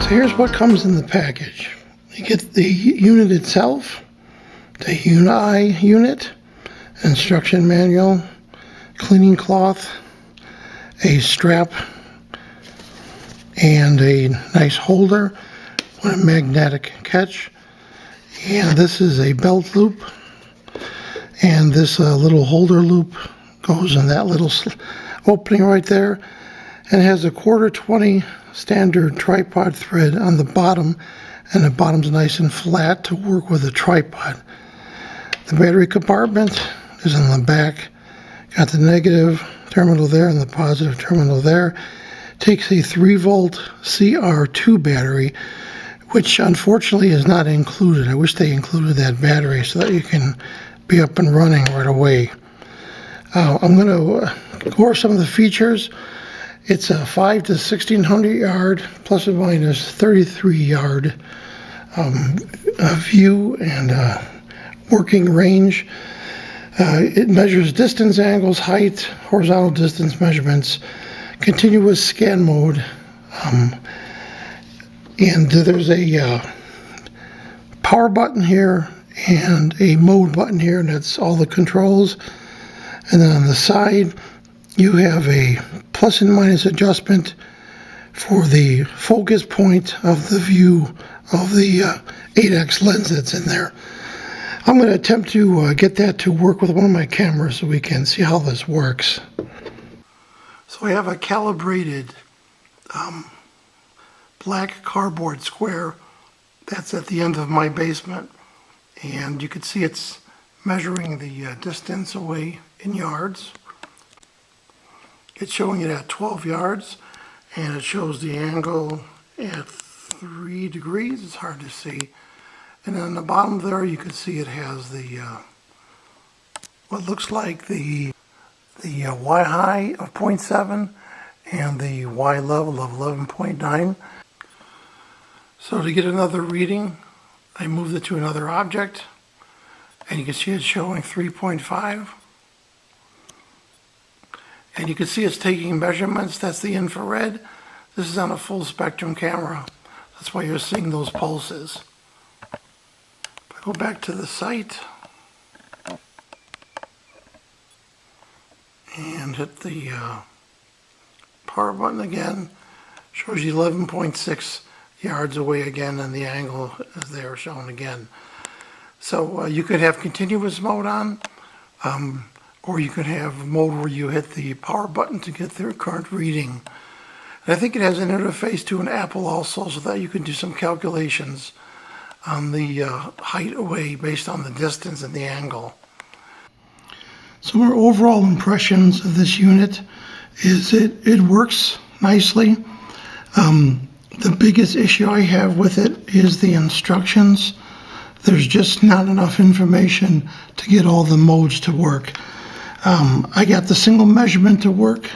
So here's what comes in the package. You get the unit itself, the Uni unit, instruction manual, cleaning cloth, a strap, and a nice holder with a magnetic catch. And this is a belt loop, and this little holder loop goes in that little opening right there, and it has a 1/4-20 standard tripod thread on the bottom, and the bottom's nice and flat to work with a tripod. The battery compartment is on the back. Got the negative terminal there and the positive terminal there. Takes a 3-volt CR2 battery, which unfortunately is not included. I wish they included that battery so that you can be up and running right away. I'm going to go over some of the features. It's a 5 to 1600 yard, plus or minus 33 yard view and working range. It measures distance, angles, height, horizontal distance measurements, continuous scan mode, and there's a power button here and a mode button here, and that's all the controls. And then on the side you have a plus and minus adjustment for the focus point of the view of the 8x lens that's in there. I'm going to attempt to get that to work with one of my cameras so we can see how this works. So I have a calibrated black cardboard square that's at the end of my basement, and you can see it's measuring the distance away in yards. It's showing it at 12 yards, and it shows the angle at 3 degrees. It's hard to see. And on the bottom there, you can see it has the what looks like the Y high of 0.7 and the Y level of 11.9. So to get another reading, I moved it to another object, and you can see it's showing 3.5. And you can see it's taking measurements. That's the infrared. This is on a full spectrum camera. That's why you're seeing those pulses. If I go back to the site and hit the power button again, shows you 11.6 yards away again, and the angle is there shown again. So you could have continuous mode on, or you could have mode where you hit the power button to get their current reading. And I think it has an interface to an Apple also, so that you can do some calculations on the height away based on the distance and the angle. So our overall impressions of this unit is it works nicely. The biggest issue I have with it is the instructions. There's just not enough information to get all the modes to work. I got the single measurement to work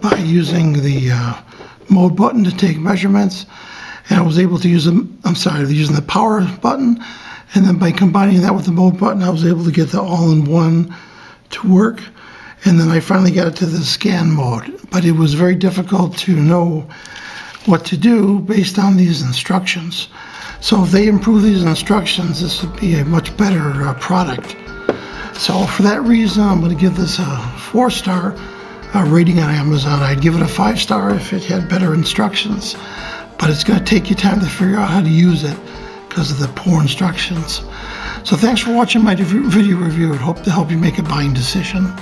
by using the mode button to take measurements, and I was able to use using the power button, and then by combining that with the mode button, I was able to get the all-in-one to work. And then I finally got it to the scan mode, but it was very difficult to know what to do based on these instructions. So if they improve these instructions, this would be a much better product. So for that reason, I'm going to give this a 4-star rating on Amazon. I'd give it a 5-star if it had better instructions, but it's going to take you time to figure out how to use it because of the poor instructions. So thanks for watching my video review. I hope to help you make a buying decision.